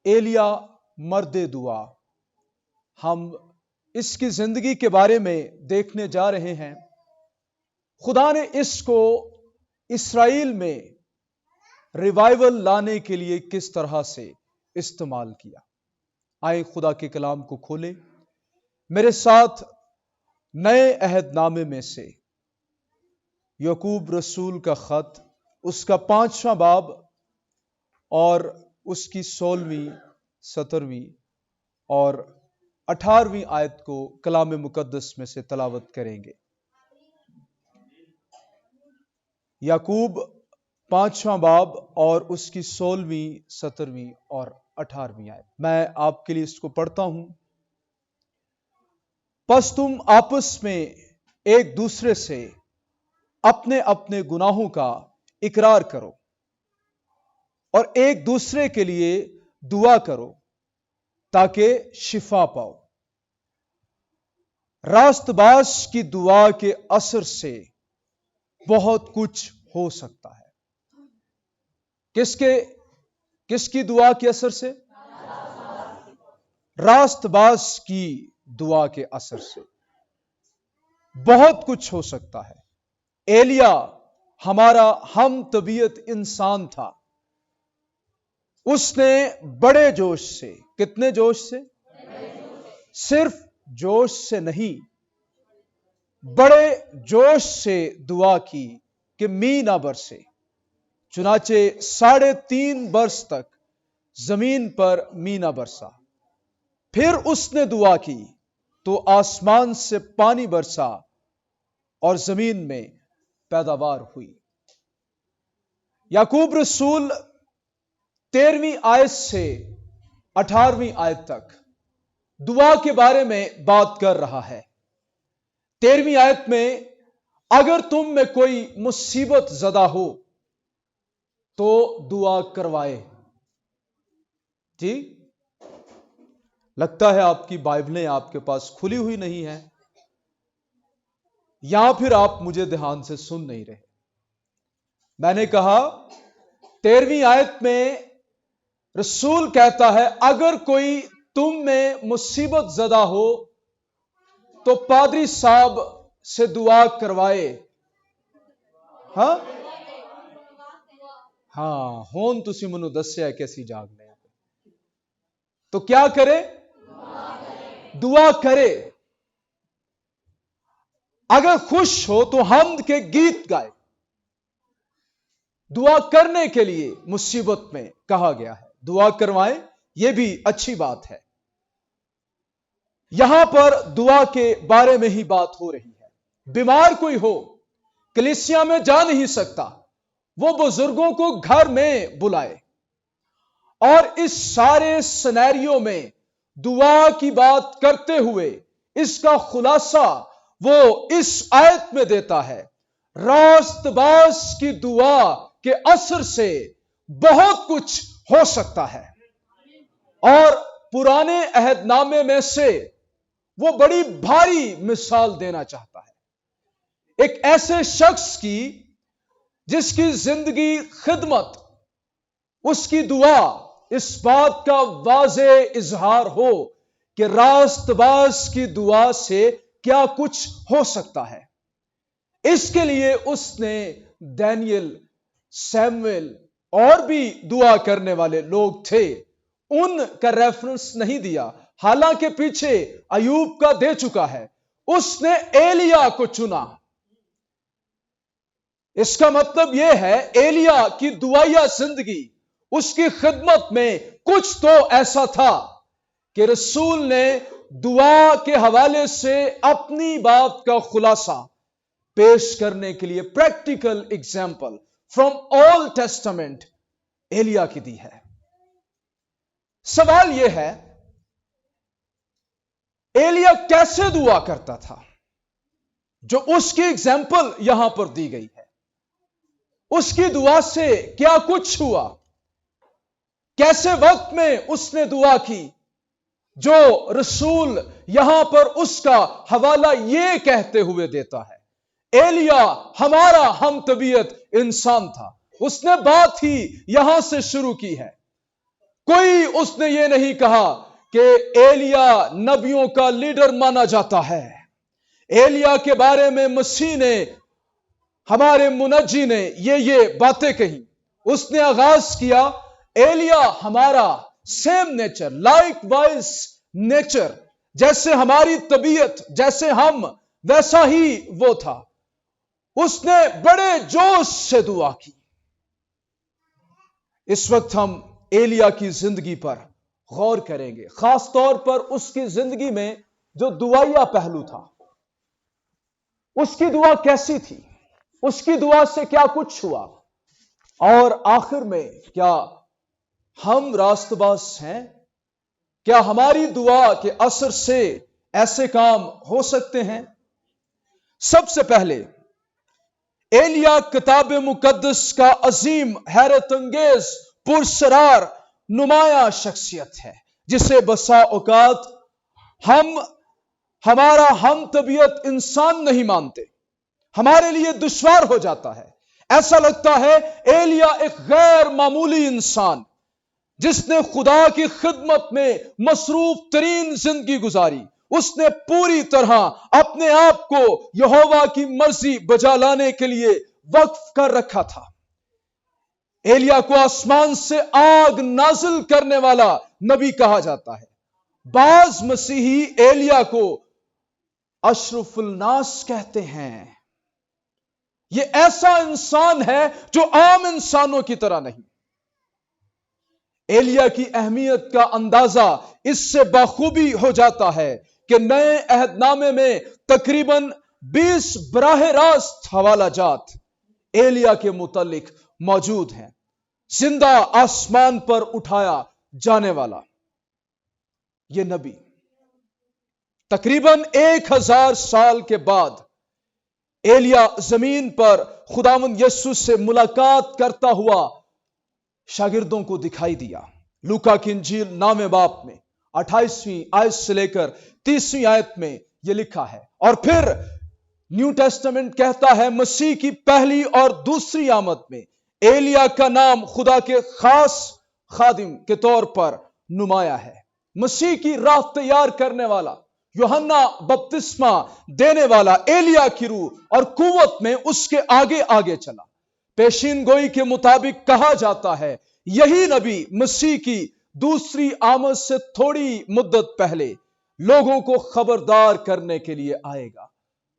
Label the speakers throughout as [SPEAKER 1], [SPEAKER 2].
[SPEAKER 1] ایلیا مرد دعا، ہم اس کی زندگی کے بارے میں دیکھنے جا رہے ہیں۔ خدا نے اس کو اسرائیل میں ریوائول لانے کے لیے کس طرح سے استعمال کیا۔ آئے خدا کے کلام کو کھولیں میرے ساتھ نئے عہد نامے میں سے یعقوب رسول کا خط، اس کا 5واں باب اور اس کی 16ویں 17ویں اور 18ویں آیت کو کلام مقدس میں سے تلاوت کریں گے۔ یعقوب 5واں باب اور اس کی 16ویں 17ویں اور 18ویں آیت، میں آپ کے لیے اس کو پڑھتا ہوں۔ پس تم آپس میں ایک دوسرے سے اپنے اپنے گناہوں کا اقرار کرو اور ایک دوسرے کے لیے دعا کرو تاکہ شفا پاؤ۔ راست باز کی دعا کے اثر سے بہت کچھ ہو سکتا ہے۔ کس کی دعا کے اثر سے؟ راست باز کی دعا کے اثر سے بہت کچھ ہو سکتا ہے۔ ایلیا ہمارا ہم طبیعت انسان تھا، اس نے بڑے جوش سے، کتنے جوش سے؟ صرف جوش سے نہیں، بڑے جوش سے دعا کی کہ می نہ برسے۔ چنانچہ 3.5 برس تک زمین پر می نہ برسا۔ پھر اس نے دعا کی تو آسمان سے پانی برسا اور زمین میں پیداوار ہوئی۔ یعقوب رسول 13ویں آیت سے 18ویں آیت تک دعا کے بارے میں بات کر رہا ہے۔ 13ویں آیت میں اگر تم میں کوئی مصیبت زدہ ہو تو دعا کروائے۔ جی لگتا ہے آپ کی بائبلیں آپ کے پاس کھلی ہوئی نہیں ہیں، یا پھر آپ مجھے دھیان سے سن نہیں رہے۔ میں نے کہا 13ویں آیت میں رسول کہتا ہے اگر کوئی تم میں مصیبت زدہ ہو تو پادری صاحب سے دعا کروائے۔ ہون تسی منو دسیا کیسی جاگ لے، تو کیا کرے؟ دعا کرے۔ اگر خوش ہو تو حمد کے گیت گائے۔ دعا کرنے کے لیے مصیبت میں کہا گیا ہے، دعا کروائیں، یہ بھی اچھی بات ہے۔ یہاں پر دعا کے بارے میں ہی بات ہو رہی ہے۔ بیمار کوئی ہو، کلیسیا میں جا نہیں سکتا، وہ بزرگوں کو گھر میں بلائے۔ اور اس سارے سینیریو میں دعا کی بات کرتے ہوئے اس کا خلاصہ وہ اس آیت میں دیتا ہے۔ راست باز کی دعا کے اثر سے بہت کچھ ہو سکتا ہے۔ اور پرانے عہد نامے میں سے وہ بڑی بھاری مثال دینا چاہتا ہے، ایک ایسے شخص کی جس کی زندگی خدمت، اس کی دعا اس بات کا واضح اظہار ہو کہ راست باز کی دعا سے کیا کچھ ہو سکتا ہے۔ اس کے لیے اس نے دانیل، سیموئیل اور بھی دعا کرنے والے لوگ تھے، ان کا ریفرنس نہیں دیا، حالانکہ پیچھے ایوب کا دے چکا ہے۔ اس نے ایلیا کو چنا۔ اس کا مطلب یہ ہے ایلیا کی دعائیا زندگی، اس کی خدمت میں کچھ تو ایسا تھا کہ رسول نے دعا کے حوالے سے اپنی بات کا خلاصہ پیش کرنے کے لیے practical example from old testament ایلیا کی دی ہے۔ سوال یہ ہے ایلیا کیسے دعا کرتا تھا جو اس کی ایگزامپل یہاں پر دی گئی ہے؟ اس کی دعا سے کیا کچھ ہوا؟ کیسے وقت میں اس نے دعا کی جو رسول یہاں پر اس کا حوالہ یہ کہتے ہوئے دیتا ہے، ایلیا ہمارا ہم طبیعت انسان تھا۔ اس نے بات ہی یہاں سے شروع کی ہے۔ کوئی اس نے یہ نہیں کہا کہ ایلیا نبیوں کا لیڈر مانا جاتا ہے. ایلیا کے بارے میں مسیح نے، ہمارے منجی نے یہ باتیں کہی. اس نے آغاز کیا، ایلیا ہمارا same nature, like wise nature, جیسے ہماری طبیعت، جیسے ہم، ویسا ہی وہ تھا. اس نے بڑے جوش سے دعا کی. اس وقت ہم ایلیا کی زندگی پر غور کریں گے، خاص طور پر اس کی زندگی میں جو دعائیا پہلو تھا. اس کی دعا کیسی تھی؟ اس کی دعا سے کیا کچھ ہوا؟ اور آخر میں کیا ہم راست باز ہیں؟ کیا ہماری دعا کے اثر سے ایسے کام ہو سکتے ہیں؟ سب سے پہلے ایلیا کتاب مقدس کا عظیم، حیرت انگیز، پرسرار، نمایاں شخصیت ہے، جسے بسا اوقات ہمارا ہم طبیعت انسان نہیں مانتے، ہمارے لیے دشوار ہو جاتا ہے. ایسا لگتا ہے ایلیا ایک غیر معمولی انسان، جس نے خدا کی خدمت میں مصروف ترین زندگی گزاری. اس نے پوری طرح اپنے آپ کو یہوہ کی مرضی بجا لانے کے لیے وقف کر رکھا تھا. ایلیا کو آسمان سے آگ نازل کرنے والا نبی کہا جاتا ہے. بعض مسیحی ایلیا کو اشرف الناس کہتے ہیں. یہ ایسا انسان ہے جو عام انسانوں کی طرح نہیں. ایلیا کی اہمیت کا اندازہ اس سے بخوبی ہو جاتا ہے کہ نئے عہد نامے میں تقریباً 20 براہ راست حوالہ جات ایلیا کے متعلق موجود ہیں. زندہ آسمان پر اٹھایا جانے والا یہ نبی تقریباً 1000 سال کے بعد ایلیا زمین پر خداوند یسوع سے ملاقات کرتا ہوا شاگردوں کو دکھائی دیا. لوکا کی انجیل نام باب میں 28ویں آیت سے لے کر 30ویں آیت میں یہ لکھا ہے. اور پھر نیو ٹیسٹمنٹ کہتا ہے مسیح کی پہلی اور دوسری آمد میں ایلیا کا نام خدا کے خاص خادم کے طور پر نمایاں ہے. مسیح کی راہ تیار کرنے والا، یوحنا بپتسمہ دینے والا ایلیا کی روح اور قوت میں اس کے آگے آگے چلا. پیشین گوئی کے مطابق کہا جاتا ہے یہی نبی مسیح کی دوسری آمد سے تھوڑی مدت پہلے لوگوں کو خبردار کرنے کے لیے آئے گا.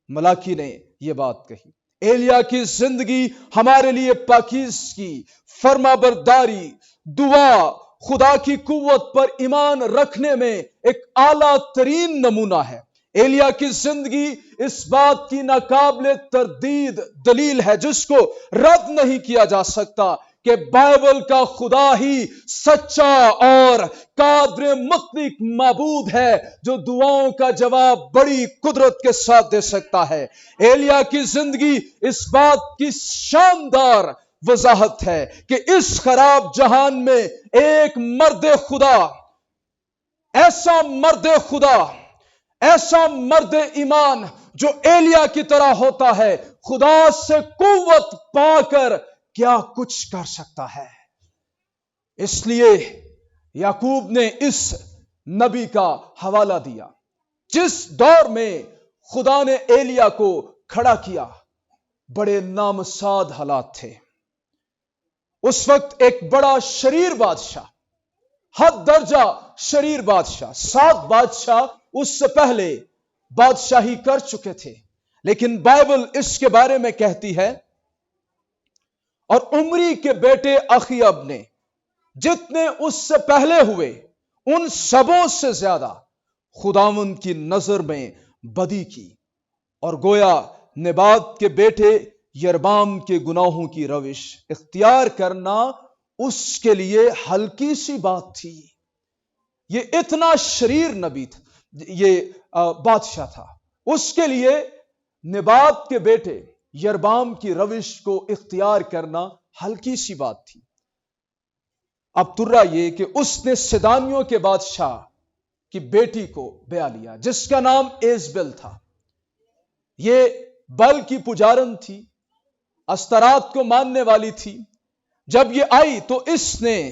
[SPEAKER 1] ملاکی نے یہ بات کہی. ایلیا کی زندگی ہمارے لیے پاکیزگی، فرما برداری، دعا، خدا کی قوت پر ایمان رکھنے میں ایک اعلیٰ ترین نمونہ ہے. ایلیا کی زندگی اس بات کی ناقابل تردید دلیل ہے، جس کو رد نہیں کیا جا سکتا، کہ بائبل کا خدا ہی سچا اور قادر مطلق معبود ہے، جو دعاؤں کا جواب بڑی قدرت کے ساتھ دے سکتا ہے. ایلیا کی زندگی اس بات کی شاندار وضاحت ہے کہ اس خراب جہان میں ایک مرد خدا، ایسا مرد ایمان جو ایلیا کی طرح ہوتا ہے، خدا سے قوت پا کر کیا کچھ کر سکتا ہے. اس لیے یعقوب نے اس نبی کا حوالہ دیا. جس دور میں خدا نے ایلیا کو کھڑا کیا بڑے نامساد حالات تھے. اس وقت ایک بڑا شریر بادشاہ، حد درجہ شریر بادشاہ، 7 بادشاہ اس سے پہلے بادشاہی کر چکے تھے، لیکن بائبل اس کے بارے میں کہتی ہے اور عمری کے بیٹے اخیب نے جتنے اس سے پہلے ہوئے ان سبوں سے زیادہ خداوند کی نظر میں بدی کی، اور گویا نبات کے بیٹے یربام کے گناہوں کی روش اختیار کرنا اس کے لیے ہلکی سی بات تھی. یہ اتنا شریر نبی تھا، یہ بادشاہ تھا، اس کے لیے نبات کے بیٹے یربام کی روش کو اختیار کرنا ہلکی سی بات تھی. اب ترا یہ کہ اس نے سدانیوں کے بادشاہ کی بیٹی کو بیاہ لیا جس کا نام ایزبل تھا. یہ بل کی پجارن تھی، استرات کو ماننے والی تھی. جب یہ آئی تو اس نے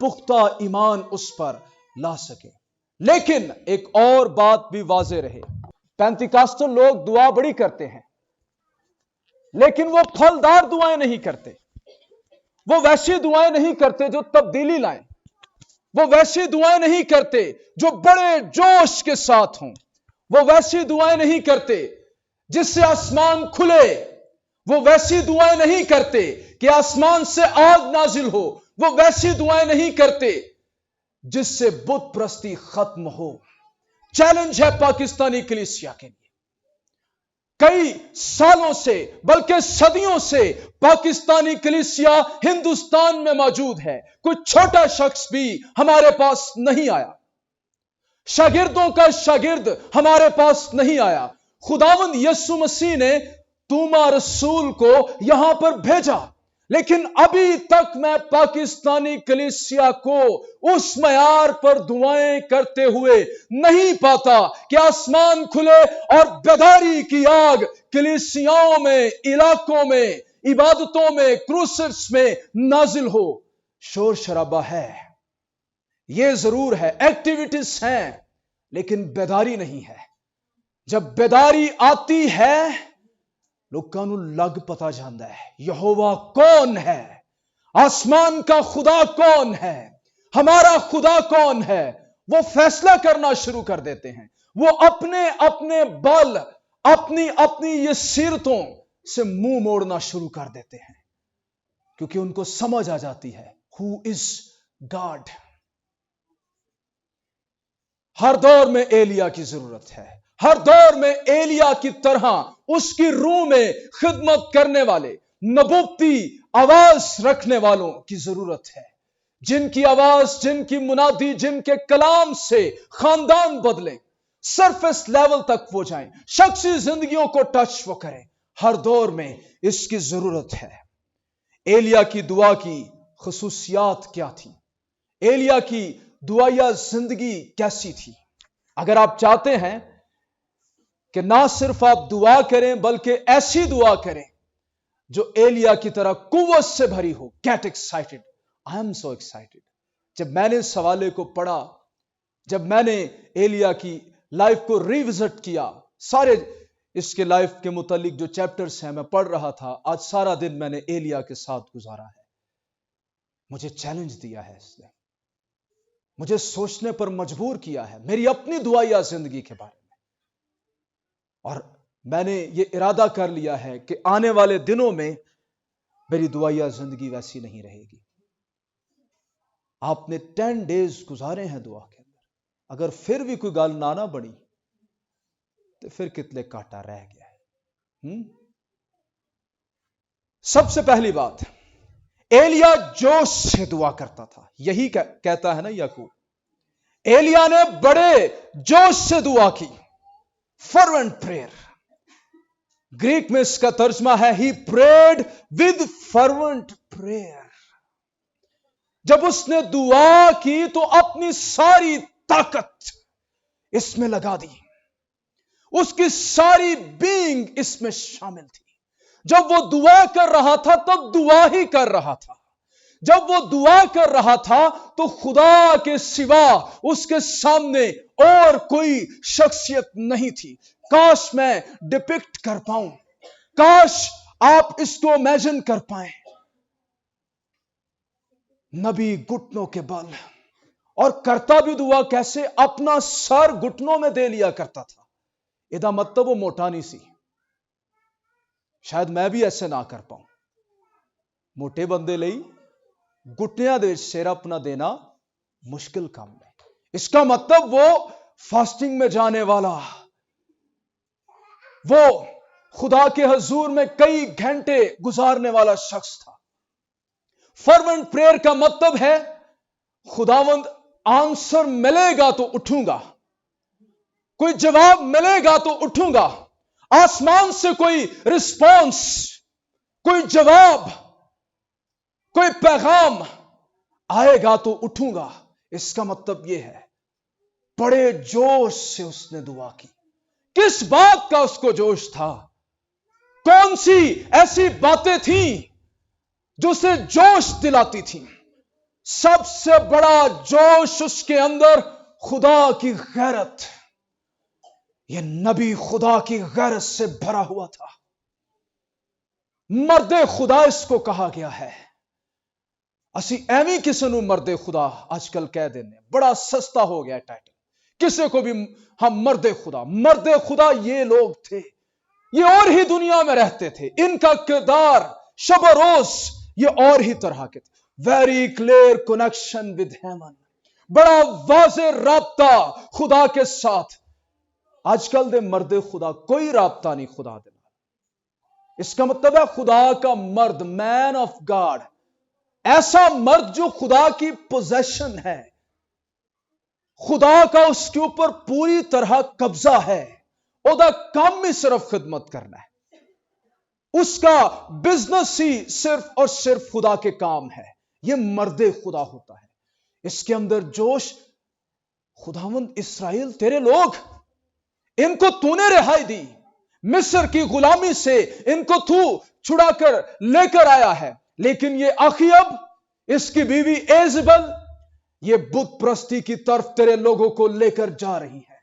[SPEAKER 1] پختہ ایمان اس پر لا سکے۔ لیکن ایک اور بات بھی واضح رہے، پینتیکاسٹل لوگ دعا بڑی کرتے ہیں، لیکن وہ پھلدار دعائیں نہیں کرتے، وہ ویسی دعائیں نہیں کرتے جو تبدیلی لائیں، وہ ویسی دعائیں نہیں کرتے جو بڑے جوش کے ساتھ ہوں، وہ ویسی دعائیں نہیں کرتے جس سے آسمان کھلے، وہ ویسی دعائیں نہیں کرتے کہ آسمان سے آگ نازل ہو، وہ ویسی دعائیں نہیں کرتے جس سے بت پرستی ختم ہو۔ چیلنج ہے پاکستانی کلیسیا کے لیے، کئی سالوں سے بلکہ صدیوں سے پاکستانی کلیسیا ہندوستان میں موجود ہے، کوئی چھوٹا شخص بھی ہمارے پاس نہیں آیا، شاگردوں کا شاگرد ہمارے پاس نہیں آیا۔ خداوند یسوع مسیح نے توما رسول کو یہاں پر بھیجا، لیکن ابھی تک میں پاکستانی کلیسیا کو اس معیار پر دعائیں کرتے ہوئے نہیں پاتا کہ آسمان کھلے اور بیداری کی آگ کلیسیاؤں میں، علاقوں میں، عبادتوں میں، کروسس میں نازل ہو۔ شور شرابہ ہے، یہ ضرور ہے، ایکٹیویٹیز ہیں، لیکن بیداری نہیں ہے۔ جب بیداری آتی ہے لوکاں نوں لگ پتا جاندا ہے یہوہ کون ہے، آسمان کا خدا کون ہے، ہمارا خدا کون ہے۔ وہ فیصلہ کرنا شروع کر دیتے ہیں، وہ اپنے اپنے بال، اپنی یہ سیرتوں سے منہ موڑنا شروع کر دیتے ہیں، کیونکہ ان کو سمجھ آ جاتی ہے ہو از گاڈ۔ ہر دور میں ایلیا کی ضرورت ہے، ہر دور میں ایلیا کی طرح اس کی روح میں خدمت کرنے والے، نبوتی آواز رکھنے والوں کی ضرورت ہے، جن کی آواز، جن کی منادی، جن کے کلام سے خاندان بدلیں، سرفیس لیول تک وہ جائیں، شخصی زندگیوں کو ٹچ وہ کریں۔ ہر دور میں اس کی ضرورت ہے۔ ایلیا کی دعا کی خصوصیات کیا تھی؟ ایلیا کی دعائیا زندگی کیسی تھی؟ اگر آپ چاہتے ہیں کہ نہ صرف آپ دعا کریں بلکہ ایسی دعا کریں جو ایلیا کی طرح قوت سے بھری ہو، get excited. I am so excited. جب میں نے اس حوالے کو پڑھا، جب میں نے ایلیا کی لائف کو ریوزٹ کیا، سارے اس کے لائف کے متعلق جو چیپٹرز ہیں میں پڑھ رہا تھا، آج سارا دن میں نے ایلیا کے ساتھ گزارا ہے۔ مجھے چیلنج دیا ہے اس نے، مجھے سوچنے پر مجبور کیا ہے میری اپنی دعائیا زندگی کے بارے میں، اور میں نے یہ ارادہ کر لیا ہے کہ آنے والے دنوں میں میری دعائیا زندگی ویسی نہیں رہے گی۔ آپ نے 10 ڈیز گزارے ہیں دعا کے اندر، اگر پھر بھی کوئی گل نہ بڑی تو پھر کتنے کاٹا رہ گیا ہے۔ سب سے پہلی بات، ایلیا جوش سے دعا کرتا تھا، یہی کہتا ہے نا یعقوب، ایلیا نے بڑے جوش سے دعا کی، فروینٹ پریئر۔ گریک میں اس کا ترجمہ ہے ہی پریڈ ود فروینٹ پریئر۔ جب اس نے دعا کی تو اپنی ساری طاقت اس میں لگا دی، اس کی ساری بینگ اس میں شامل تھی۔ جب وہ دعا کر رہا تھا تب دعا ہی کر رہا تھا، جب وہ دعا کر رہا تھا تو خدا کے سوا اس کے سامنے اور کوئی شخصیت نہیں تھی۔ کاش میں ڈپکٹ کر پاؤں، کاش آپ اس کو امیجن کر پائیں، نبی گھٹنوں کے بل، اور کرتا بھی دعا کیسے؟ اپنا سر گھٹنوں میں دے لیا کرتا تھا۔ ادا مطلب وہ موٹا نہیں سی، شاید میں بھی ایسے نہ کر پاؤں، موٹے بندے لئی گھٹنیاں دے سر اپنا دینا مشکل کام ہے۔ اس کا مطلب وہ فاسٹنگ میں جانے والا، وہ خدا کے حضور میں کئی گھنٹے گزارنے والا شخص تھا۔ فروینٹ پریئر کا مطلب ہے خداوند آنسر ملے گا تو اٹھوں گا، کوئی جواب ملے گا تو اٹھوں گا، آسمان سے کوئی رسپانس، کوئی جواب، کوئی پیغام آئے گا تو اٹھوں گا۔ اس کا مطلب یہ ہے بڑے جوش سے اس نے دعا کی۔ کس بات کا اس کو جوش تھا؟ کون سی ایسی باتیں تھیں جو اسے جوش دلاتی تھیں؟ سب سے بڑا جوش اس کے اندر خدا کی غیرت. یہ نبی خدا کی غیرت سے بھرا ہوا تھا. مرد خدا اس کو کہا گیا ہے. اسی ایویں کسی نو مرد خدا آج کل کہہ دینے, بڑا سستا ہو گیا ٹائٹل. کسی کو بھی ہم مرد خدا یہ لوگ تھے, یہ اور ہی دنیا میں رہتے تھے. ان کا کردار شب و روز یہ اور ہی طرح کے تھے. Very clear connection with human, بڑا واضح رابطہ خدا کے ساتھ. آج کل دے مرد خدا کوئی رابطہ نہیں خدا دے. اس کا مطلب ہے خدا کا مرد, مین آف گاڈ, ایسا مرد جو خدا کی پوزیشن ہے, خدا کا اس کے اوپر پوری طرح قبضہ ہے. وہ کام ہی صرف خدمت کرنا ہے. اس کا بزنس ہی صرف اور صرف خدا کے کام ہے. یہ مرد خدا ہوتا ہے. اس کے اندر جوش, خداوند اسرائیل تیرے لوگ, ان کو تو نے رہائی دی, مصر کی غلامی سے ان کو تو چھڑا کر لے کر آیا ہے, لیکن یہ اخیب, اس کی بیوی ایزبل, یہ بت پرستی کی طرف تیرے لوگوں کو لے کر جا رہی ہے.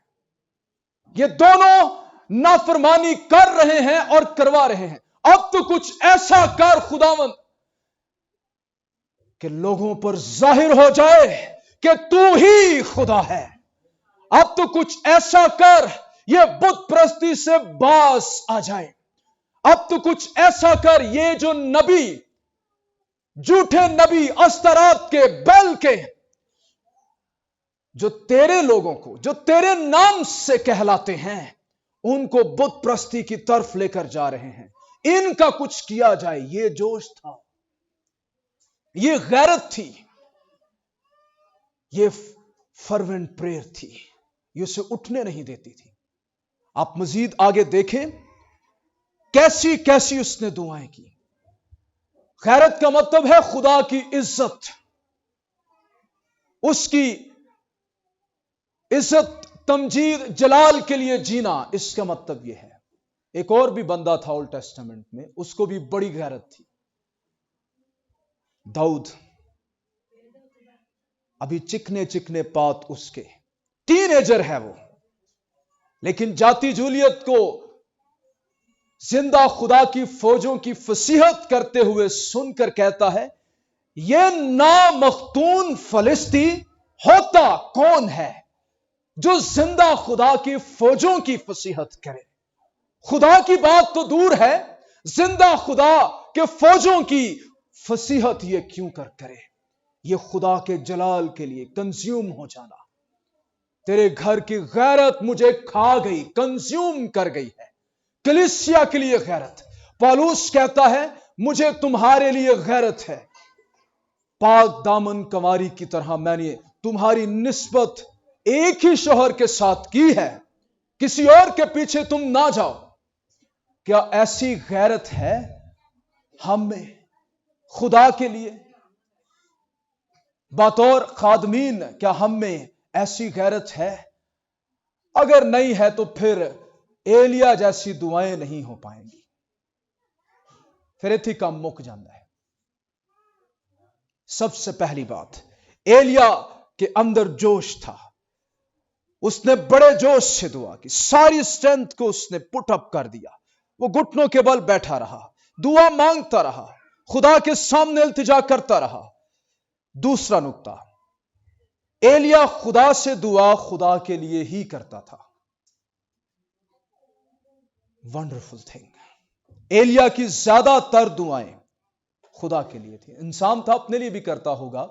[SPEAKER 1] یہ دونوں نافرمانی کر رہے ہیں اور کروا رہے ہیں. اب تو کچھ ایسا کر خداوند کہ لوگوں پر ظاہر ہو جائے کہ تو ہی خدا ہے. اب تو کچھ ایسا کر یہ بت پرستی سے باز آ جائے. اب تو کچھ ایسا کر, یہ جو نبی, جھوٹے نبی, استرات کے, بیل کے, جو تیرے لوگوں کو, جو تیرے نام سے کہلاتے ہیں, ان کو بت پرستی کی طرف لے کر جا رہے ہیں, ان کا کچھ کیا جائے. یہ جوش تھا, یہ غیرت تھی, یہ فروینٹ پریئر تھی, یہ اسے اٹھنے نہیں دیتی تھی. آپ مزید آگے دیکھیں کیسی کیسی اس نے دعائیں کی. غیرت کا مطلب ہے خدا کی عزت, اس کی عزت, تمجید, جلال کے لیے جینا. اس کا مطلب یہ ہے. ایک اور بھی بندہ تھا اولڈ ٹیسٹمنٹ میں, اس کو بھی بڑی غیرت تھی, داؤد. ابھی چکنے چکنے پات اس کے, ٹین ایجر ہے وہ, لیکن جاتی جولیت کو زندہ خدا کی فوجوں کی فصیحت کرتے ہوئے سن کر کہتا ہے, یہ نامختون فلسطی ہوتا کون ہے جو زندہ خدا کی فوجوں کی فصیحت کرے. خدا کی بات تو دور ہے, زندہ خدا کے فوجوں کی فصیحت یہ کیوں کرے. یہ خدا کے جلال کے لیے کنزیوم ہو جانا. تیرے گھر کی غیرت مجھے کھا گئی, کنزیوم کر گئی ہے. کلیسیا کے لیے غیرت. پالوس کہتا ہے مجھے تمہارے لیے غیرت ہے. پاک دامن کنواری کی طرح میں نے تمہاری نسبت ایک ہی شوہر کے ساتھ کی ہے, کسی اور کے پیچھے تم نہ جاؤ. کیا ایسی غیرت ہے ہم میں خدا کے لیے؟ بطور خادمین کیا ہم میں ایسی غیرت ہے؟ اگر نہیں ہے تو پھر ایلیا جیسی دعائیں نہیں ہو پائیں گی. پھر اتھی کام مک جاتا ہے. سب سے پہلی بات, ایلیا کے اندر جوش تھا. اس نے بڑے جوش سے دعا کی, ساری اسٹرینتھ کو اس نے پٹ اپ کر دیا. وہ گھٹنوں کے بل بیٹھا رہا, دعا مانگتا رہا, خدا کے سامنے التجا کرتا رہا. دوسرا نقطہ, ایلیا خدا سے دعا خدا کے لیے ہی کرتا تھا. ونڈرفل تھنگ, ایلیا کی زیادہ تر دعائیں خدا کے لیے تھی. انسان تھا اپنے لیے بھی کرتا ہوگا,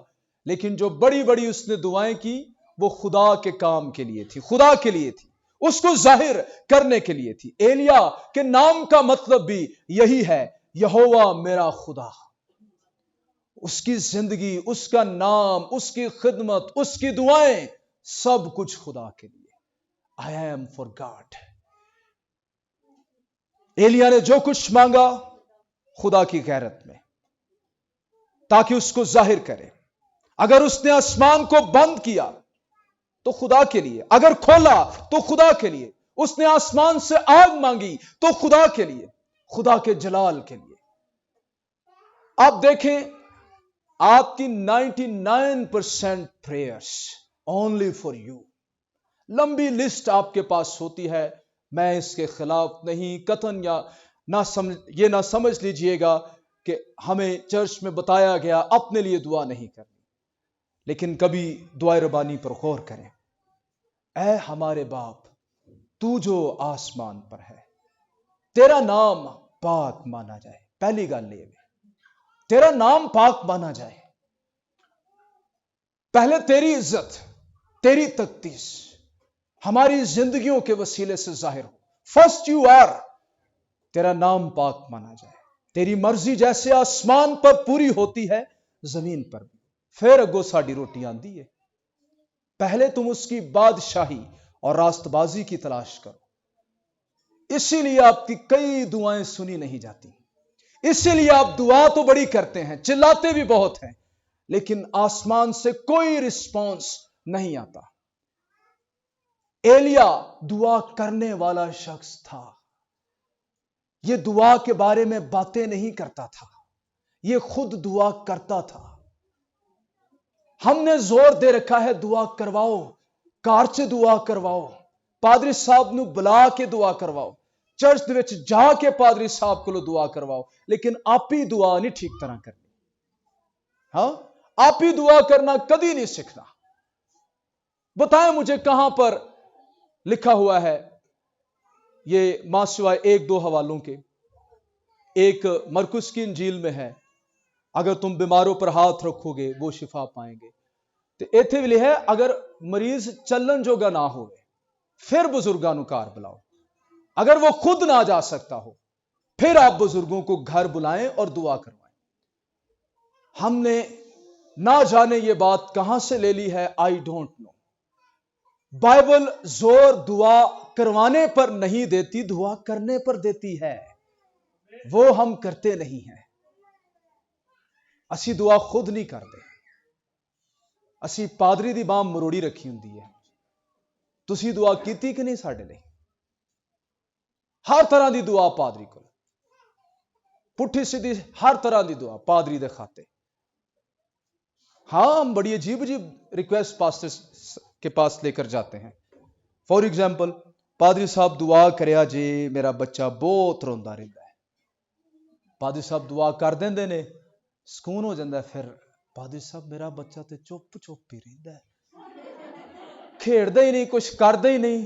[SPEAKER 1] لیکن جو بڑی بڑی اس نے دعائیں کی وہ خدا کے کام کے لیے تھی, خدا کے لیے تھی, اس کو ظاہر کرنے کے لیے تھی. ایلیا کے نام کا مطلب بھی یہی ہے, یہوہ میرا خدا. اس کی زندگی, اس کا نام, اس کی خدمت, اس کی دعائیں, سب کچھ خدا کے لیے. I am for God. ایلیا نے جو کچھ مانگا خدا کی غیرت میں, تاکہ اس کو ظاہر کرے. اگر اس نے آسمان کو بند کیا تو خدا کے لیے, اگر کھولا تو خدا کے لیے. اس نے آسمان سے آگ مانگی تو خدا کے لیے, خدا کے جلال کے لیے. آپ دیکھیں آپ کی 99% پریئرز اونلی فار یو. لمبی لسٹ آپ کے پاس ہوتی ہے. میں اس کے خلاف نہیں، قطعاً یا یہ نہ سمجھ لیجئے گا کہ ہمیں چرچ میں بتایا گیا اپنے لیے دعا نہیں کرنی، لیکن کبھی دعائے ربانی پر غور کریں. اے ہمارے باپ تو جو آسمان پر ہے، تیرا نام پاک مانا جائے. پہلی گل یہ تیرا نام پاک مانا جائے. پہلے تیری عزت، تیری تقدیس ہماری زندگیوں کے وسیلے سے ظاہر ہو. First you are. تیرا نام پاک مانا جائے. تیری مرضی جیسے آسمان پر پوری ہوتی ہے زمین پر بھی. پھر اگو ساڈی روٹی آندی ہے. پہلے تم اس کی بادشاہی اور راست بازی کی تلاش کرو. اسی لیے آپ کی کئی دعائیں سنی نہیں جاتی. اسی لیے آپ دعا تو بڑی کرتے ہیں، چلاتے بھی بہت ہیں، لیکن آسمان سے کوئی رسپانس نہیں آتا. ایلیا دعا کرنے والا شخص تھا. یہ دعا کے بارے میں باتیں نہیں کرتا تھا، یہ خود دعا کرتا تھا. ہم نے زور دے رکھا ہے دعا کرواؤ، کار سے دعا کرواؤ، پادری صاحب نو بلا کے دعا کرواؤ، چرچ وچ جا کے پادری صاحب کو دعا کرواؤ، لیکن آپ ہی دعا نہیں ٹھیک طرح کرنی. ہاں، آپ ہی دعا کرنا کبھی نہیں سیکھنا. بتائیں مجھے کہاں پر لکھا ہوا ہے یہ ماں سوائے ایک دو حوالوں کے. ایک مرکز کی انجیل میں ہے، اگر تم بیماروں پر ہاتھ رکھو گے وہ شفا پائیں گے. تو ایتھے بھی ہے اگر مریض چلن جوگا نہ ہوئے پھر بزرگاں نو کار بلاؤ. اگر وہ خود نہ جا سکتا ہو پھر آپ بزرگوں کو گھر بلائیں اور دعا کروائیں. ہم نے نہ جانے یہ بات کہاں سے لے لی ہے، آئی ڈونٹ نو. بائبل زور دعا کروانے پر نہیں دیتی، دعا کرنے پر دیتی ہے. وہ ہم کرتے نہیں ہیں. اسی دعا خود نہیں کرتے. اسی پادری دی باں مروڑی رکھی ہوندی ہے. تسی دعا کیتی کہ نہیں ساڈے لئی؟ ہر طرح دی دعا پادری کو، پٹھی سیدھی ہر طرح دی دعا پادری دے خاتے. ہاں، ہم بڑی عجیب عجیب ریکویسٹ پاسٹر کے پاس لے کر جاتے ہیں. فار ایگزامپل، پادری صاحب دعا کریا جی میرا بچہ بہت روندا رہتا ہے. پادری صاحب دعا کر دیندے نے، سکون ہو جاتا ہے. پھر پادری صاحب میرا بچہ تے چپ چپ ہی رہتا ہے، کھیڑدا ہی نہیں، کچھ کردا ہی نہیں.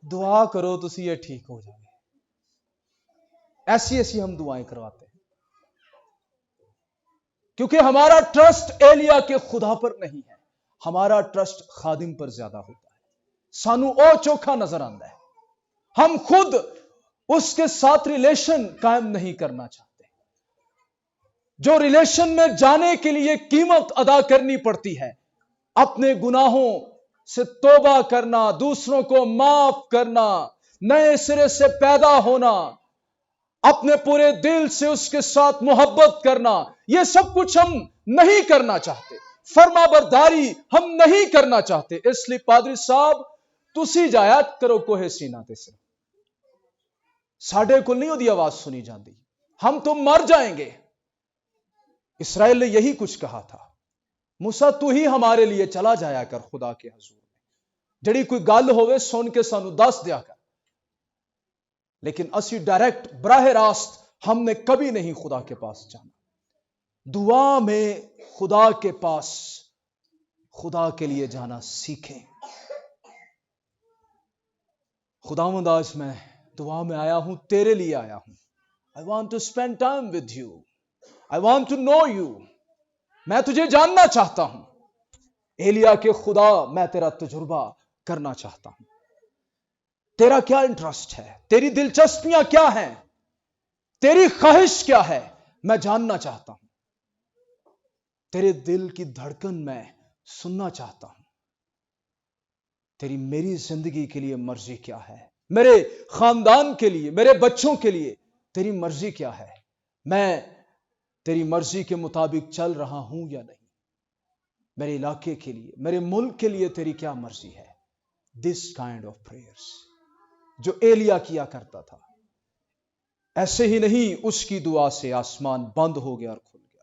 [SPEAKER 1] دعا کرو تسی یہ ٹھیک ہو جائے. ایسی ایسی ہم دعائیں کرواتے ہیں کیونکہ ہمارا ٹرسٹ ایلیا کے خدا پر نہیں ہے. ہمارا ٹرسٹ خادم پر زیادہ ہوتا ہے. سانو او چوکھا نظر آتا ہے. ہم خود اس کے ساتھ ریلیشن قائم نہیں کرنا چاہتے. جو ریلیشن میں جانے کے لیے قیمت ادا کرنی پڑتی ہے، اپنے گناہوں سے توبہ کرنا، دوسروں کو معاف کرنا، نئے سرے سے پیدا ہونا، اپنے پورے دل سے اس کے ساتھ محبت کرنا، یہ سب کچھ ہم نہیں کرنا چاہتے. فرما برداری ہم نہیں کرنا چاہتے. اس لیے پادری صاحب تسی جایا کرو کوہ سینا تے سے، ساڈے کو نہیں دی آواز سنی جاندی، ہم تو مر جائیں گے. اسرائیل نے یہی کچھ کہا تھا، موسیٰ تو ہی ہمارے لیے چلا جایا کر خدا کے حضور میں، جڑی کوئی گل ہوئے سن کے سانو دس دیا کر. لیکن اسی ڈائریکٹ براہ راست ہم نے کبھی نہیں خدا کے پاس جانا. دعا میں خدا کے پاس، خدا کے لیے جانا سیکھیں. خداوند آج میں دعا میں آیا ہوں، تیرے لیے آیا ہوں. I want to spend time with you. I want to know you. میں تجھے جاننا چاہتا ہوں. ایلیا کے خدا میں تیرا تجربہ کرنا چاہتا ہوں. تیرا کیا انٹرسٹ ہے؟ تیری دلچسپیاں کیا ہیں؟ تیری خواہش کیا ہے؟ میں جاننا چاہتا ہوں. تیرے دل کی دھڑکن میں سننا چاہتا ہوں. تیری میری زندگی کے لیے مرضی کیا ہے؟ میرے خاندان کے لیے، میرے بچوں کے لیے تیری مرضی کیا ہے؟ میں تیری مرضی کے مطابق چل رہا ہوں یا نہیں؟ میرے علاقے کے لیے، میرے ملک کے لیے تیری کیا مرضی ہے؟ This kind of prayers جو ایلیا کیا کرتا تھا. ایسے ہی نہیں، اس کی دعا سے آسمان بند ہو گیا اور کھل گیا.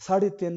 [SPEAKER 1] 3.5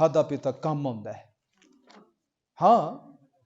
[SPEAKER 1] ਖਾਦਾ ਪੀਤਾ ਕੰਮ ਆਉਂਦਾ ਹੈ। ਹਾਂ,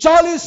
[SPEAKER 1] 40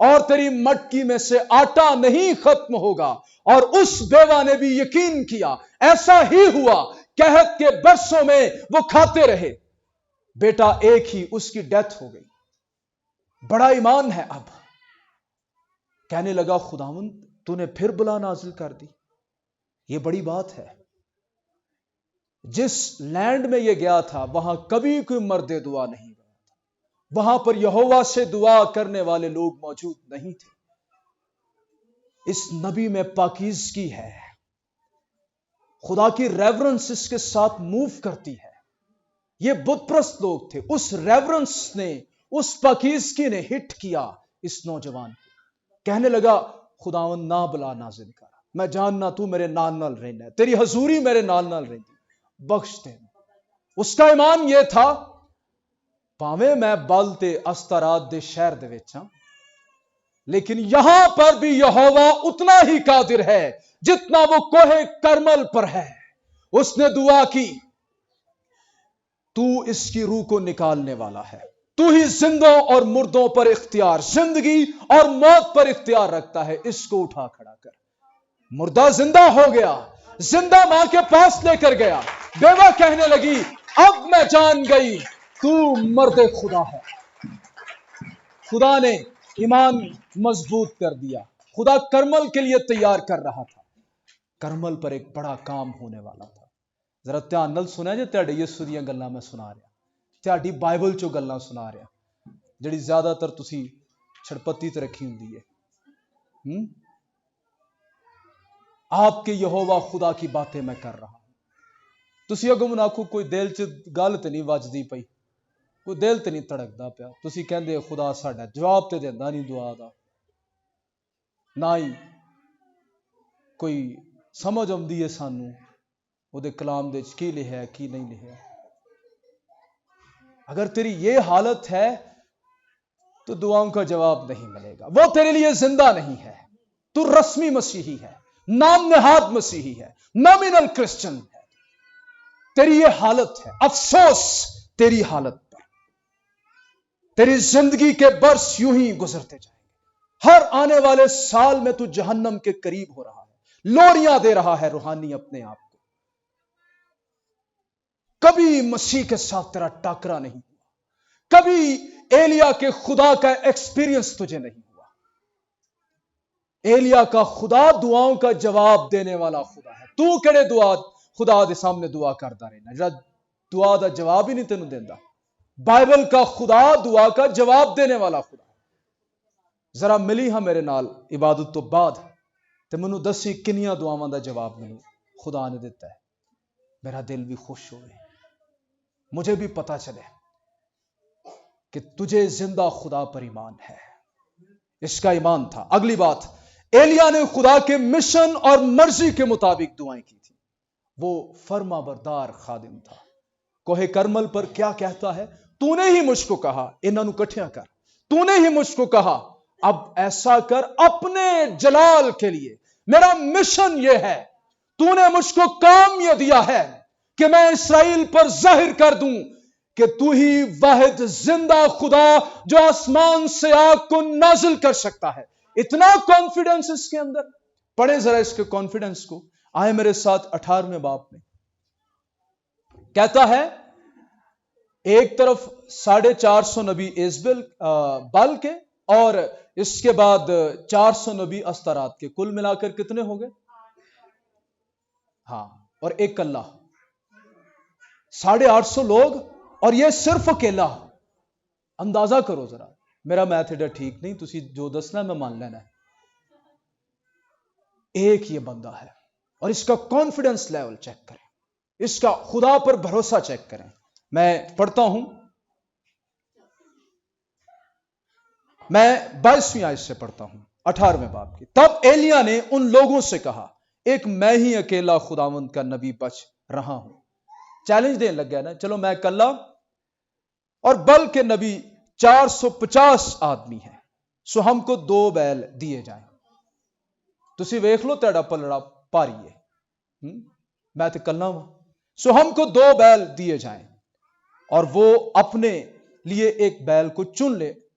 [SPEAKER 1] اور تیری مٹکی میں سے آٹا نہیں ختم ہوگا۔ اور اس بیوہ نے بھی یقین کیا، ایسا ہی ہوا، قحط کے برسوں میں وہ کھاتے رہے۔ بیٹا ایک ہی، اس کی ڈیتھ ہو گئی۔ بڑا ایمان ہے۔ اب کہنے لگا خداوند تو نے پھر بلا نازل کر دی، یہ بڑی بات ہے۔ جس لینڈ میں یہ گیا تھا وہاں کبھی کوئی مرد دعا نہیں گیا تھا، وہاں پر یہوہ سے دعا کرنے والے لوگ موجود نہیں تھے۔ اس نبی میں پاکیزگی ہے، خدا کی ریورنس اس کے ساتھ موو کرتی ہے۔ یہ بت پرست لوگ تھے، اس ریورنس نے، اس پاکیزگی نے ہٹ کیا اس نوجوان کو۔ کہنے لگا خداوند نہ بلا نازل کر، میں جاننا تو میرے نال نال رہنا ہے، تیری حضوری میرے نال نال رہتی، بخش دے۔ اس کا ایمان یہ تھا، پاویں میں بل تے استرات دے شہر دے وچ ہاں، لیکن یہاں پر بھی یہوہ اتنا ہی قادر ہے جتنا وہ کوہ کرمل پر ہے۔ اس نے دعا کی، تو اس کی روح کو نکالنے والا ہے، تو ہی زندوں اور مردوں پر اختیار، زندگی اور موت پر اختیار رکھتا ہے، اس کو اٹھا کھڑا کر۔ مردہ زندہ ہو گیا، زندہ ماں کے پاس لے کر گیا۔ بیوہ کہنے لگی اب میں جان گئی تو مرد خدا ہے۔ خدا نے ایمان مضبوط کر دیا۔ خدا کرمل کے لیے تیار کر رہا تھا، کرمل پر ایک بڑا کام ہونے والا تھا۔ ذرا دھیان نال سنیا جے، تہاڈے یسوع دیاں گلاں میں سنا رہا، تہاڈی بائبل چوں گلاں سنا رہا، جڑی زیادہ تر تسی چھڑپتی تے رکھی ہوندی ہے۔ آپ کے یہوہ خدا کی باتیں میں کر رہا ہوں۔ تسی اگوں من آکھو کوئی دل چ گل تے نہیں وجدی پئی، کوئی دل تے نہیں تڑکدا پیا، تسی کہندے خدا ساڈا جواب تے دیندا نہیں دعا دا، نہ ہی کوئی سمجھ آندی ہے سانو وہ دے کلام دے کی لکھیا ہے کی نہیں لکھیا۔ اگر تیری یہ حالت ہے تو دعاؤں کا جواب نہیں ملے گا، وہ تیرے لیے زندہ نہیں ہے۔ تو رسمی مسیحی ہے، نام نہاد مسیحی ہے، نامینل کرسچن ہے۔ تیری یہ حالت ہے، افسوس تیری حالت پر۔ تیری زندگی کے برس یوں ہی گزرتے جائیں گے، ہر آنے والے سال میں تو جہنم کے قریب ہو رہا ہے، لوریاں دے رہا ہے روحانی اپنے آپ کو۔ کبھی مسیح کے ساتھ تیرا ٹاکرا نہیں ہوا، کبھی ایلیا کے خدا کا ایکسپیرینس تجھے نہیں ہوا۔ ایلیا کا خدا دعاؤں کا جواب دینے والا خدا ہے۔ تو کہڑے دعا خدا دے سامنے دعا کرتا رہنا جڑا دعا دا جواب ہی نہیں تینوں دیندا۔ بائبل کا خدا دعا کا جواب دینے والا خدا ہے۔ ذرا ملی ہاں میرے نال عبادت تو بعد تے منو دسی کنیاں دعاواں دا جواب منو خدا نے دیتا ہے، میرا دل بھی خوش ہوئے، مجھے بھی پتا چلے کہ تجھے زندہ خدا پر ایمان ہے۔ اس کا ایمان تھا۔ اگلی بات، ایلیا نے خدا کے مشن اور مرضی کے مطابق دعائیں کی تھی، وہ فرما بردار خادم تھا۔ کوہ کرمل پر کیا کہتا ہے؟ تو نے ہی مجھ کو کہا انہاں نو کٹھیاں کر، تو نے ہی مجھ کو کہا اب ایسا کر اپنے جلال کے لیے، میرا مشن یہ ہے، تو نے مجھ کو کام یہ دیا ہے کہ میں اسرائیل پر ظاہر کر دوں کہ تو ہی واحد زندہ خدا جو آسمان سے آگ کو نازل کر سکتا ہے۔ اتنا کانفیڈنس اس کے اندر، پڑھیں ذرا اس کے کانفیڈنس کو، آئے میرے ساتھ 18ویں باب میں۔ کہتا ہے ایک طرف 450 نبی ایزبل بال کے اور اس کے بعد 400 نبی استرات کے، کل ملا کر کتنے ہو گئے؟ ہاں، اور ایک اللہ، 850 لوگ، اور یہ صرف اکیلا۔ اندازہ کرو ذرا، میرا میتھ ایڈا ٹھیک نہیں، تسی جو دسنا میں مان لینا ہے۔ ایک یہ بندہ ہے، اور اس کا کانفیڈنس لیول چیک کریں، اس کا خدا پر بھروسہ چیک کریں۔ میں پڑھتا ہوں، میں 22ویں آیت سے پڑھتا ہوں 18ویں باب کی۔ تب ایلیا نے ان لوگوں سے کہا، ایک میں ہی اکیلا خداوند کا نبی بچ رہا ہوں۔ چیلنج دین لگ گیا نا، چلو میں اکلا، اور بلکہ نبی 450 آدمی ہیں، سو ہم کو 2 بیل دیے جائیں۔ تسی ویکھ لو تیڑا پلڑا پاری ہے، میں تے کلنا ہوں، سو ہم کو 2 بیل دیے جائیں، اور وہ اپنے لیے ایک بیل کو چن لے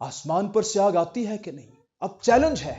[SPEAKER 1] آسمان پر سے آگ آتی ہے کہ نہیں؟ اب چیلنج ہے،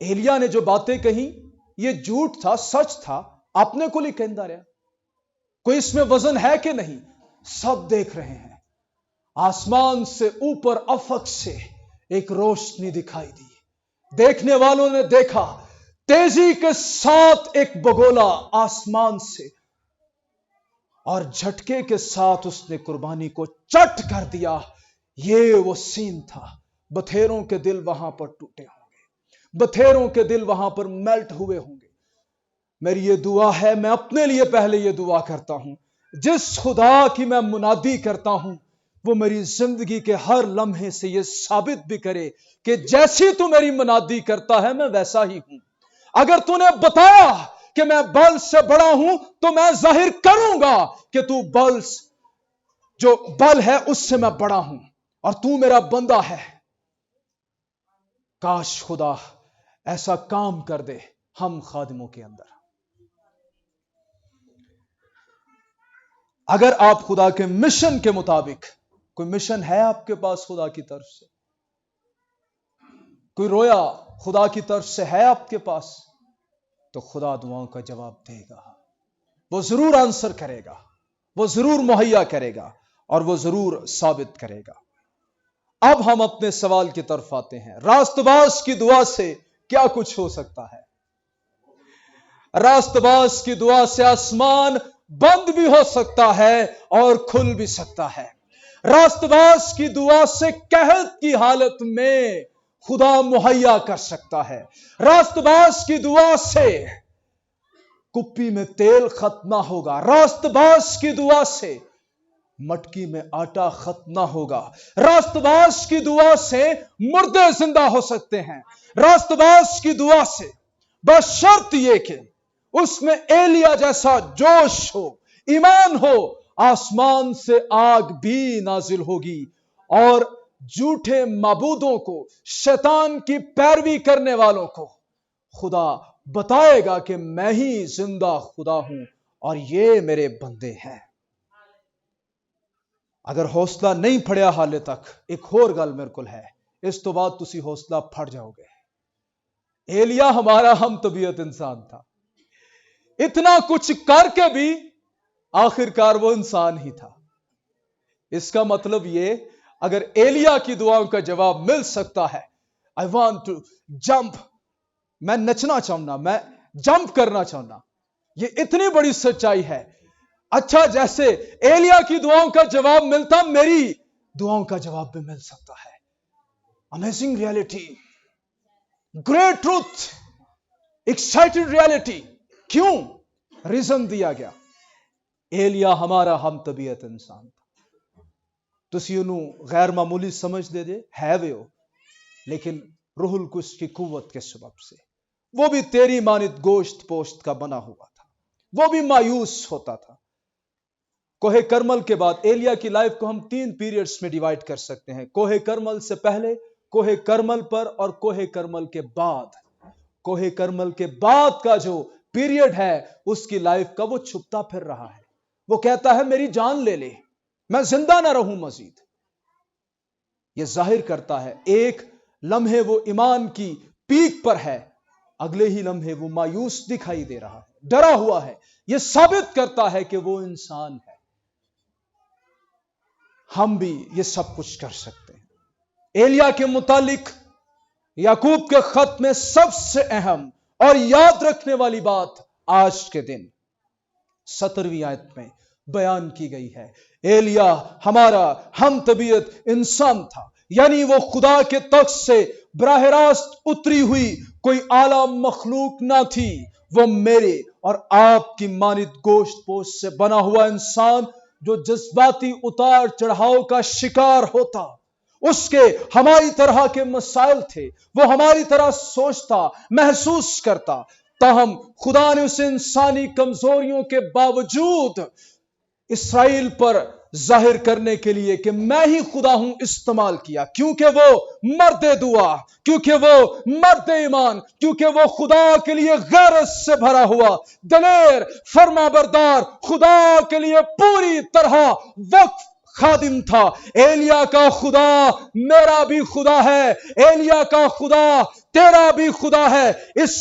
[SPEAKER 1] ایلیا نے جو باتیں کہیں یہ جھوٹ تھا، سچ تھا، اپنے کو ہی کہندا رہا، کوئی اس میں وزن ہے کہ نہیں؟ سب دیکھ رہے ہیں۔ آسمان سے اوپر افق سے ایک روشنی دکھائی دی، دیکھنے والوں نے دیکھا تیزی کے ساتھ ایک بگولا آسمان سے، اور جھٹکے کے ساتھ اس نے قربانی کو چٹ کر دیا۔ یہ وہ سین تھا۔ بتھیروں کے دل وہاں پر ٹوٹے ہوں گے، بتھیروں کے دل وہاں پر میلٹ ہوئے ہوں گے۔ میری یہ دعا ہے، میں اپنے لیے پہلے یہ دعا کرتا ہوں، جس خدا کی میں منادی کرتا ہوں وہ میری زندگی کے ہر لمحے سے یہ ثابت بھی کرے کہ جیسی تو میری منادی کرتا ہے میں ویسا ہی ہوں۔ اگر تو نے بتایا کہ میں بل سے بڑا ہوں تو میں ظاہر کروں گا کہ تو بل جو بل ہے اس سے میں بڑا ہوں اور تو میرا بندہ ہے۔ کاش خدا ایسا کام کر دے ہم خادموں کے اندر۔ اگر آپ خدا کے مشن کے مطابق، کوئی مشن ہے آپ کے پاس خدا کی طرف سے، کوئی رویا خدا کی طرف سے ہے آپ کے پاس، تو خدا دعاؤں کا جواب دے گا، وہ ضرور آنسر کرے گا، وہ ضرور مہیا کرے گا اور وہ ضرور ثابت کرے گا۔ اب ہم اپنے سوال کی طرف آتے ہیں، راست باز کی دعا سے کیا کچھ ہو سکتا ہے؟ راست باز کی دعا سے آسمان بند بھی ہو سکتا ہے اور کھل بھی سکتا ہے۔ راست باز کی دعا سے قحط کی حالت میں خدا مہیا کر سکتا ہے۔ راست باز کی دعا سے کپی میں تیل ختم نہ ہوگا، راست باز کی دعا سے مٹکی میں آٹا ختم نہ ہوگا، راست باز کی دعا سے مردے زندہ ہو سکتے ہیں، راست باز کی دعا سے، بس شرط یہ کہ اس میں ایلیا جیسا جوش ہو، ایمان ہو۔ آسمان سے آگ بھی نازل ہوگی اور جھوٹے معبودوں کو، شیطان کی پیروی کرنے والوں کو خدا بتائے گا کہ میں ہی زندہ خدا ہوں اور یہ میرے بندے ہیں۔ اگر حوصلہ نہیں پھڑیا حالے تک، ایک اور گل میرے کو ہے، اس تو بعد تسی حوصلہ پھڑ جاؤ گے۔ ایلیا ہمارا ہم طبیعت انسان تھا، اتنا کچھ کر کے بھی آخر کار وہ انسان ہی تھا۔ اس کا مطلب یہ، اگر ایلیا کی دعاؤں کا جواب مل سکتا ہے، I want to jump، میں نچنا چاہنا، میں جمپ کرنا چاہنا، یہ اتنی بڑی سچائی ہے۔ اچھا، جیسے ایلیا کی دعاؤں کا جواب ملتا، میری دعاؤں کا جواب بھی مل سکتا ہے۔ Amazing reality, great truth, excited reality. کیوں؟ ریزن دیا گیا، ایلیا ہمارا ہم طبیعت انسان تھا۔ تسی انہوں غیر معمولی سمجھ دے ہے وے ہو، لیکن روح القدس کی قوت کے سبب سے وہ بھی تیری مانت گوشت پوشت کا بنا ہوا تھا، وہ بھی مایوس ہوتا تھا۔ کوہ کرمل کے بعد ایلیا کی لائف کو ہم 3 پیریڈز میں ڈیوائیڈ کر سکتے ہیں، کوہ کرمل سے پہلے، کوہ کرمل پر اور کوہ کرمل کے بعد۔ کوہ کرمل کے بعد کا جو پیریڈ ہے اس کی لائف کا وہ چھپتا پھر رہا ہے، وہ کہتا ہے میری جان لے لے، میں زندہ نہ رہوں مزید۔ یہ ظاہر کرتا ہے ایک لمحے وہ ایمان کی پیک پر ہے، اگلے ہی لمحے وہ مایوس دکھائی دے رہا ہے، ڈرا ہوا ہے۔ یہ ثابت کرتا ہے کہ وہ انسان ہے۔ ہم بھی یہ سب کچھ کر سکتے ہیں۔ ایلیا کے متعلق یعقوب کے خط میں سب سے اہم اور یاد رکھنے والی بات آج کے دن 17ویں آیت میں بیان کی گئی ہے۔ ایلیا ہمارا ہم طبیعت انسان تھا، یعنی وہ خدا کے تخت سے براہ راست اتری ہوئی کوئی اعلیٰ مخلوق نہ تھی، وہ میرے اور آپ کی مانت گوشت پوشت سے بنا ہوا انسان جو جذباتی اتار چڑھاؤ کا شکار ہوتا۔ اس کے ہماری طرح کے مسائل تھے، وہ ہماری طرح سوچتا، محسوس کرتا، تاہم خدا نے اسے انسانی کمزوریوں کے باوجود اسرائیل پر ظاہر کرنے کے لیے کہ میں ہی خدا ہوں استعمال کیا، کیونکہ وہ مرد دعا، کیونکہ وہ مرد ایمان، کیونکہ وہ خدا کے لیے غیرت سے بھرا ہوا، دلیر، فرما بردار، خدا کے لیے پوری طرح وقف خادم تھا. ایلیا کا خدا میرا بھی خدا ہے, ایلیا کا خدا تیرا بھی خدا ہے. اس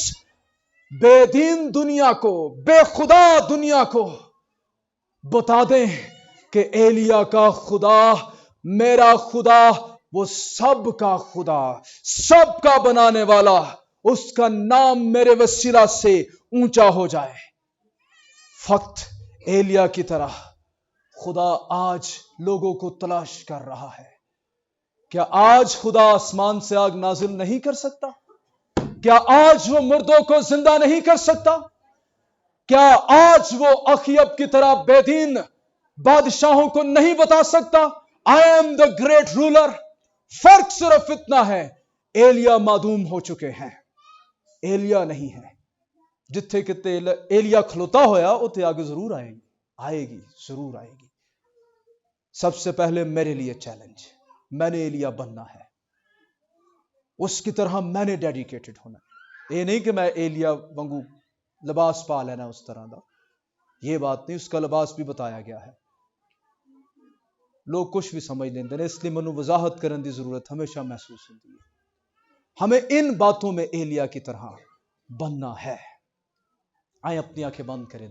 [SPEAKER 1] بے دین دنیا کو, بے خدا دنیا کو بتا دیں کہ ایلیا کا خدا میرا خدا, وہ سب کا خدا, سب کا بنانے والا, اس کا نام میرے وسیلہ سے اونچا ہو جائے. فقط ایلیا کی طرح خدا آج لوگوں کو تلاش کر رہا ہے. کیا آج خدا آسمان سے آگ نازل نہیں کر سکتا؟ کیا آج وہ مردوں کو زندہ نہیں کر سکتا؟ کیا آج وہ اخیب کی طرح بے دین بادشاہوں کو نہیں بتا سکتا I am the great ruler؟ فرق صرف اتنا ہے, ایلیا معدوم ہو چکے ہیں, ایلیا نہیں ہے. جتھے کتے ایلیا کھلوتا ہویا اتنے آگے ضرور آئے گی ضرور آئے گی. سب سے پہلے میرے لیے چیلنج, میں نے ایلیا بننا ہے, اس کی طرح میں نے ڈیڈیکیٹڈ ہونا ہے. یہ نہیں کہ میں ایلیا وانگو لباس پا لینا اس طرح دا, یہ بات نہیں. اس کا لباس بھی بتایا گیا ہے. لوگ کچھ بھی سمجھ لیندے ہیں, اس لیے منو وضاحت کرنے کی ضرورت ہمیشہ محسوس ہوتی ہے. ہمیں ان باتوں میں ایلیا کی طرح بننا ہے. آئیں اپنی آنکھیں بند کریں.